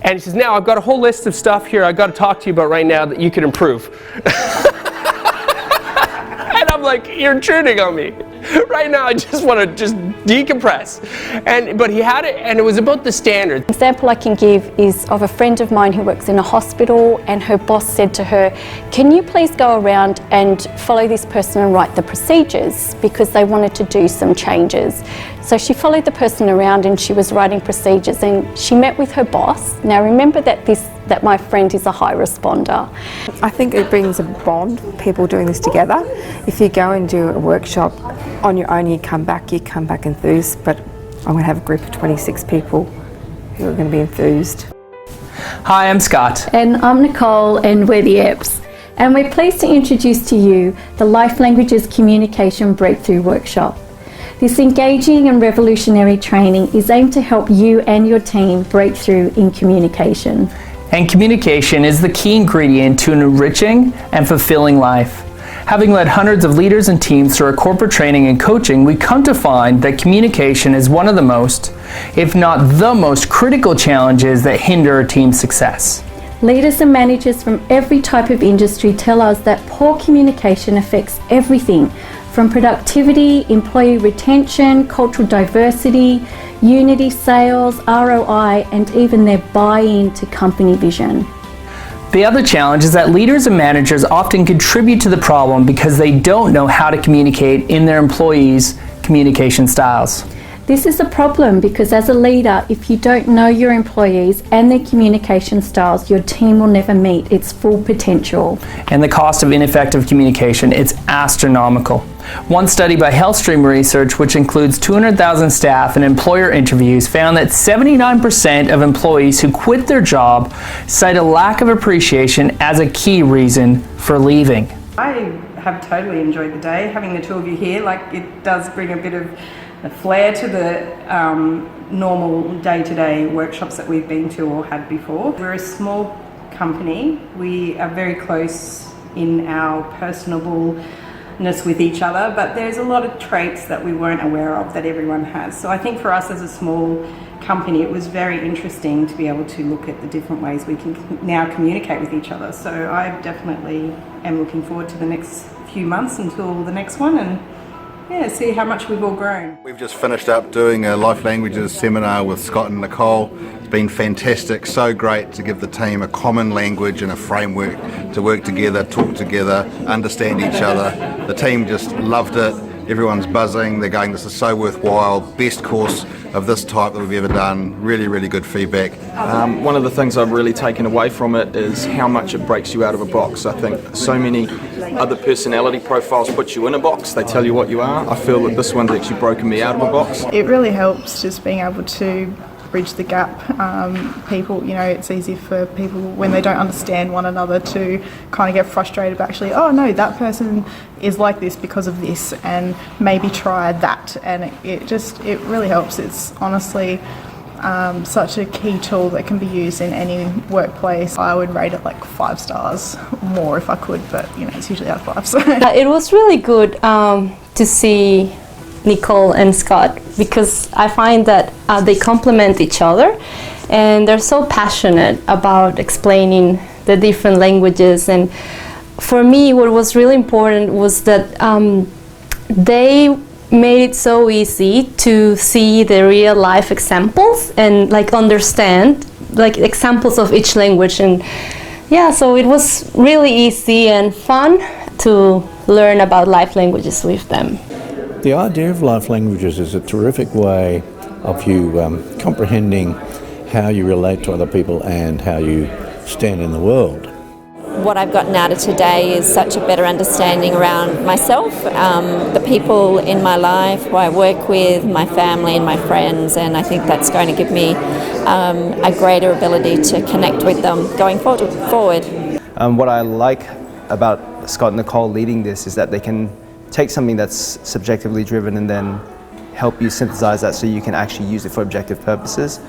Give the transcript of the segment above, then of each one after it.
And he says, now I've got a whole list of stuff here I've got to talk to you about right now that you could improve. And I'm like, you're intruding on me. Right now I just want to just decompress. But he had it, and it was about the standard. An example I can give is of a friend of mine who works in a hospital, and her boss said to her, can you please go around and follow this person and write the procedures, because they wanted to do some changes. So she followed the person around and she was writing procedures, and she met with her boss. Now remember that my friend is a high responder. I think it brings a bond, people doing this together. If you go and do a workshop on your own, you come back enthused, but I'm going to have a group of 26 people who are going to be enthused. Hi, I'm Scott. And I'm Nicole, and we're the EPS. And we're pleased to introduce to you the Life Languages Communication Breakthrough Workshop. This engaging and revolutionary training is aimed to help you and your team break through in communication. And communication is the key ingredient to an enriching and fulfilling life. Having led hundreds of leaders and teams through our corporate training and coaching, we come to find that communication is one of the most, if not the most, critical challenges that hinder a team's success. Leaders and managers from every type of industry tell us that poor communication affects everything from productivity, employee retention, cultural diversity, unity, sales, ROI, and even their buy-in to company vision. The other challenge is that leaders and managers often contribute to the problem because they don't know how to communicate in their employees' communication styles. This is a problem because as a leader, if you don't know your employees and their communication styles, your team will never meet its full potential. And the cost of ineffective communication, it's astronomical. One study by HealthStream Research, which includes 200,000 staff and employer interviews, found that 79% of employees who quit their job cite a lack of appreciation as a key reason for leaving. I have totally enjoyed the day. Having the two of you here, it does bring a bit of a flair to the normal day-to-day workshops that we've been to or had before. We're a small company. We are very close in our personableness with each other, but there's a lot of traits that we weren't aware of that everyone has. So I think for us as a small company, it was very interesting to be able to look at the different ways we can now communicate with each other. So I definitely am looking forward to the next few months until the next one, and see how much we've all grown. We've just finished up doing a Life Languages seminar with Scott and Nicole. It's been fantastic, so great to give the team a common language and a framework to work together, talk together, understand each other. The team just loved it. Everyone's buzzing. They're going, this is so worthwhile. Best course of this type that we've ever done. Really, really good feedback. One of the things I've really taken away from it is how much it breaks you out of a box. I think so many other personality profiles put you in a box. They tell you what you are. I feel that this one's actually broken me out of a box. It really helps just being able to bridge the gap. People, it's easy for people when they don't understand one another to kind of get frustrated, but actually, oh no, that person is like this because of this, and maybe try that, and it really helps. It's honestly such a key tool that can be used in any workplace. I would rate it 5 stars more if I could, but it's usually out of 5. So. It was really good to see Nicole and Scott, because I find that they complement each other, and they're so passionate about explaining the different languages. And for me, what was really important was that they made it so easy to see the real life examples and understand examples of each language. And so it was really easy and fun to learn about life languages with them. The idea of life languages is a terrific way of you comprehending how you relate to other people and how you stand in the world. What I've gotten out of today is such a better understanding around myself, the people in my life who I work with, my family and my friends, and I think that's going to give me a greater ability to connect with them going forward. What I like about Scott and Nicole leading this is that they can take something that's subjectively driven and then help you synthesize that so you can actually use it for objective purposes.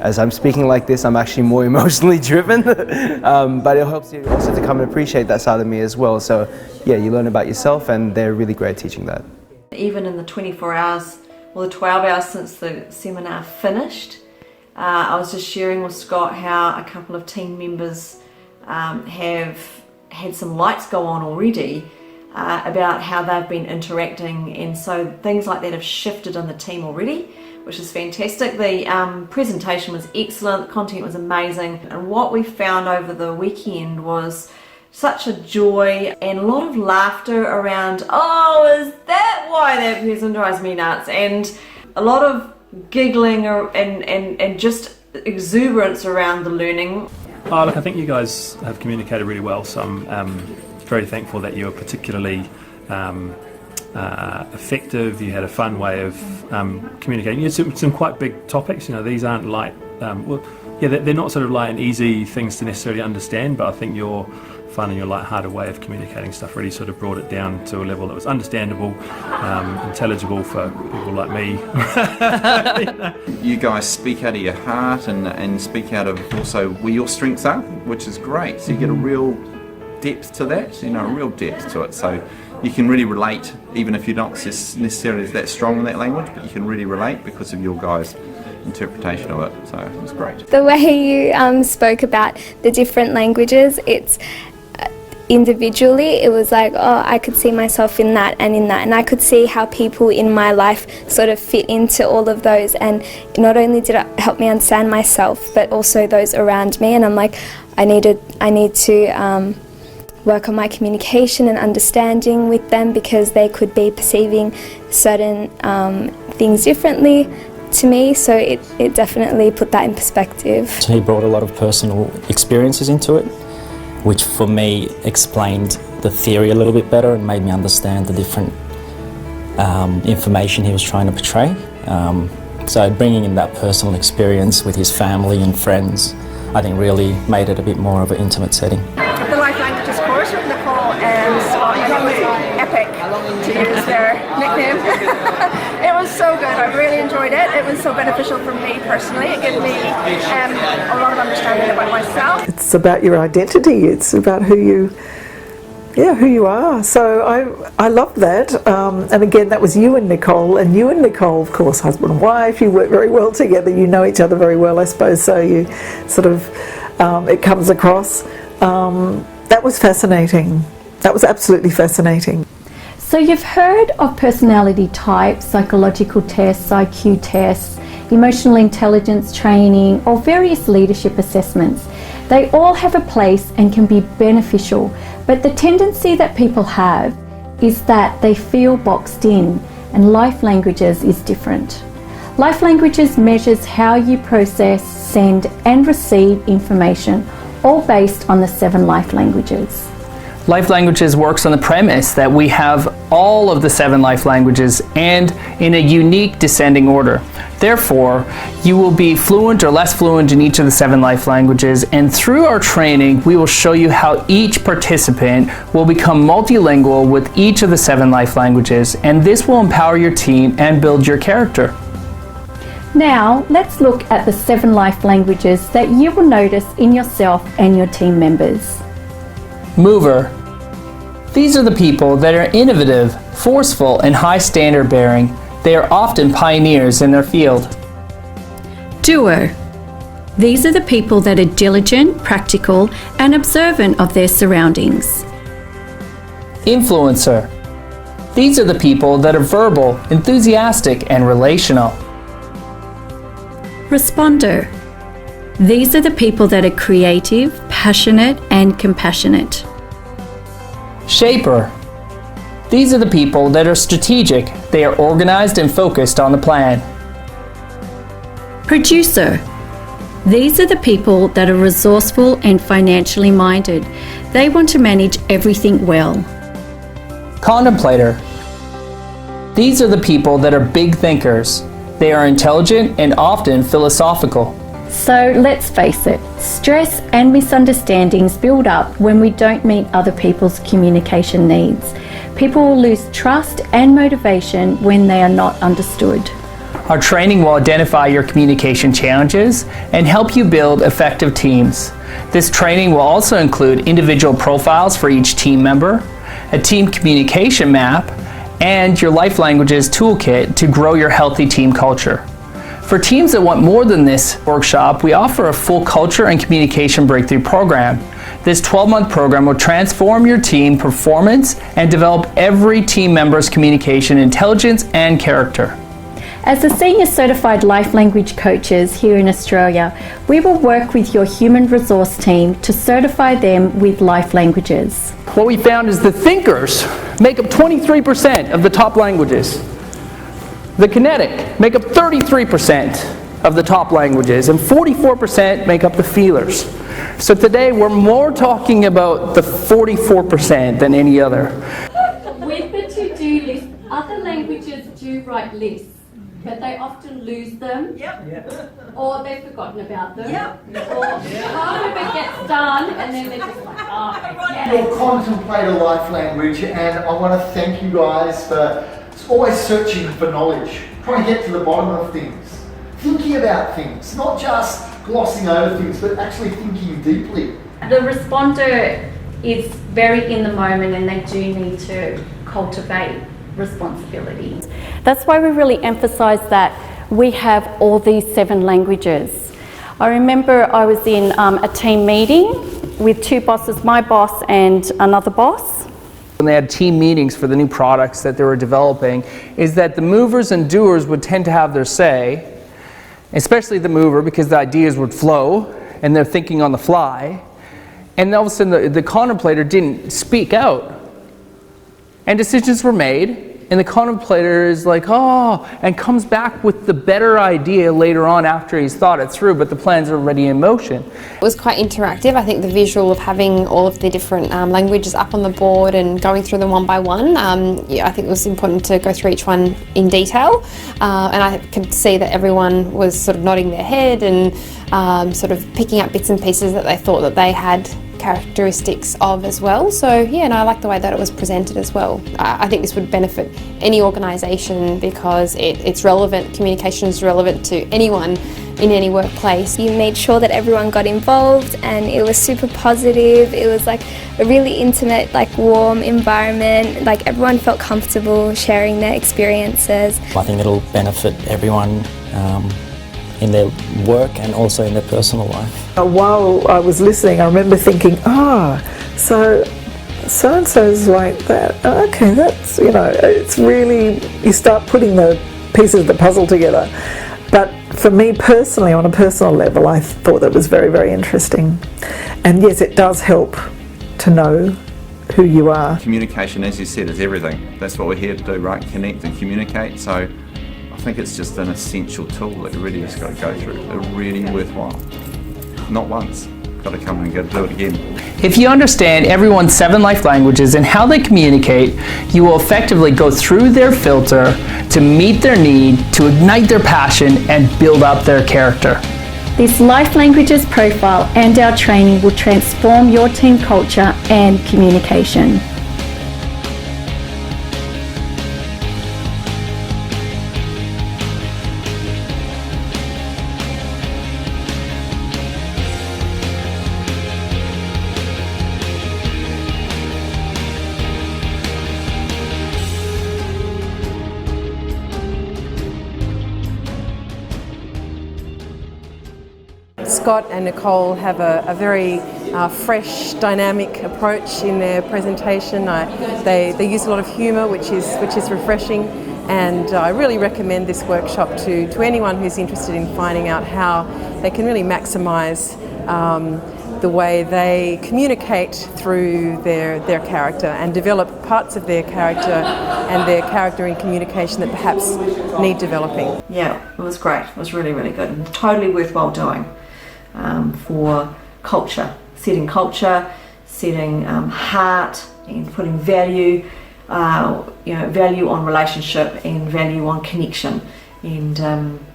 As I'm speaking like this, I'm actually more emotionally driven, but it helps you also to come and appreciate that side of me as well. So you learn about yourself, and they're really great teaching that. Even in the 24 hours or the 12 hours since the seminar finished, I was just sharing with Scott how a couple of team members have had some lights go on already about how they've been interacting, and so things like that have shifted in the team already, which is fantastic. The presentation was excellent, the content was amazing, and what we found over the weekend was such a joy and a lot of laughter around, oh, is that why that person drives me nuts? And a lot of giggling and just exuberance around the learning. Oh, look, I think you guys have communicated really well, so I'm very thankful that you were particularly effective. You had a fun way of communicating. You had some quite big topics. You know, these aren't light. They're not sort of light and easy things to necessarily understand. But I think your fun and your light-hearted way of communicating stuff really sort of brought it down to a level that was understandable, intelligible for people like me. You guys speak out of your heart and speak out of also where your strengths are, which is great. So you get a real depth to that, a real depth to it. So you can really relate, even if you're not necessarily that strong in that language, but you can really relate because of your guys' interpretation of it. So it was great. The way you spoke about the different languages, it's individually, it was like, oh, I could see myself in that, and I could see how people in my life sort of fit into all of those, and not only did it help me understand myself, but also those around me, and I'm like, I need to work on my communication and understanding with them, because they could be perceiving certain things differently to me, so it definitely put that in perspective. He brought a lot of personal experiences into it, which for me explained the theory a little bit better and made me understand the different information he was trying to portray. So bringing in that personal experience with his family and friends, I think really made it a bit more of an intimate setting. The life languages course with Nicole and Scott, it was epic, to use their nickname. It was so good, I really enjoyed it. It was so beneficial for me personally. It gave me a lot of understanding about myself. It's about your identity, it's about who you are. So I love that. And again, that was you and Nicole, of course, husband and wife, you work very well together, you know each other very well, I suppose, so you sort of, it comes across. That was fascinating. That was absolutely fascinating. So you've heard of personality types, psychological tests, IQ tests, emotional intelligence training, or various leadership assessments. They all have a place and can be beneficial, but the tendency that people have is that they feel boxed in, and life languages is different. Life languages measures how you process, send and receive information, all based on the 7 life languages. Life Languages works on the premise that we have all of the 7 life languages and in a unique descending order. Therefore, you will be fluent or less fluent in each of the 7 life languages, and through our training, we will show you how each participant will become multilingual with each of the 7 life languages, and this will empower your team and build your character. Now, let's look at the 7 life languages that you will notice in yourself and your team members. Mover. These are the people that are innovative, forceful, and high standard bearing. They are often pioneers in their field. Doer. These are the people that are diligent, practical, and observant of their surroundings. Influencer. These are the people that are verbal, enthusiastic, and relational. Responder. These are the people that are creative, passionate, and compassionate. Shaper. These are the people that are strategic. They are organized and focused on the plan. Producer. These are the people that are resourceful and financially minded. They want to manage everything well. Contemplator. These are the people that are big thinkers. They are intelligent and often philosophical. So let's face it, stress and misunderstandings build up when we don't meet other people's communication needs. People will lose trust and motivation when they are not understood. Our training will identify your communication challenges and help you build effective teams. This training will also include individual profiles for each team member, a team communication map, and your Life Languages toolkit to grow your healthy team culture. For teams that want more than this workshop, we offer a full culture and communication breakthrough program. This 12-month program will transform your team performance and develop every team member's communication intelligence and character. As the Senior Certified Life Language Coaches here in Australia, we will work with your human resource team to certify them with life languages. What we found is the thinkers make up 23% of the top languages. The kinetic make up 33% of the top languages, and 44% make up the feelers. So today we're more talking about the 44% than any other. With the to-do list, other languages do write lists, but they often lose them, or they've forgotten about them, or part of it gets done and then they're just like, oh, You'll contemplate a life language, and I want to thank you guys for always searching for knowledge, trying to get to the bottom of things, thinking about things, not just glossing over things, but actually thinking deeply. The responder is very in the moment and they do need to cultivate responsibility. That's why we really emphasise that we have all these 7 languages. I remember I was in a team meeting with 2 bosses, my boss and another boss. When they had team meetings for the new products that they were developing, is that the movers and doers would tend to have their say, especially the mover, because the ideas would flow and they're thinking on the fly, and all of a sudden the contemplator didn't speak out. And decisions were made, and the contemplator is like, oh, and comes back with the better idea later on after he's thought it through, but the plan's are already in motion. It was quite interactive. I think the visual of having all of the different languages up on the board and going through them one by one, I think it was important to go through each one in detail. And I could see that everyone was sort of nodding their head and sort of picking up bits and pieces that they thought that they had characteristics of as well. So yeah, and I like the way that it was presented as well. I think this would benefit any organisation because it's relevant, communication is relevant to anyone in any workplace. You made sure that everyone got involved and it was super positive. It was like a really intimate, like warm environment. Like everyone felt comfortable sharing their experiences. I think it'll benefit everyone in their work and also in their personal life. While I was listening, I remember thinking, so-and-so's like that. Okay, that's, it's really, you start putting the pieces of the puzzle together. But for me personally, on a personal level, I thought that was very, very interesting. And yes, it does help to know who you are. Communication, as you said, is everything. That's what we're here to do, right? Connect and communicate. So I think it's just an essential tool that you really just got to go through. It's really worthwhile. Not once. Got to come and go do it again. If you understand everyone's 7 life languages and how they communicate, you will effectively go through their filter to meet their need, to ignite their passion, and build up their character. This Life Languages profile and our training will transform your team culture and communication. Scott and Nicole have a very fresh, dynamic approach in their presentation. They use a lot of humour, which is refreshing, and I really recommend this workshop to anyone who's interested in finding out how they can really maximise the way they communicate through their character and develop parts of their character and their character in communication that perhaps need developing. Yeah, it was great. It was really, really good and totally worthwhile doing. For culture, setting heart, and putting value, value on relationship and value on connection. And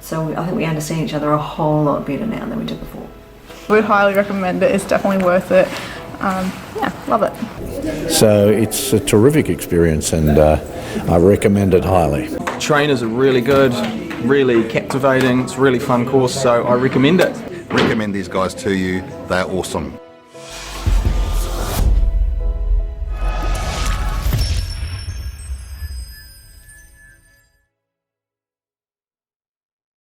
so I think we understand each other a whole lot better now than we did before. Would highly recommend it. It's definitely worth it. Yeah, love it. So it's a terrific experience, and I recommend it highly. Trainers are really good, really captivating. It's a really fun course, so I recommend it. Recommend these guys to you. They're awesome.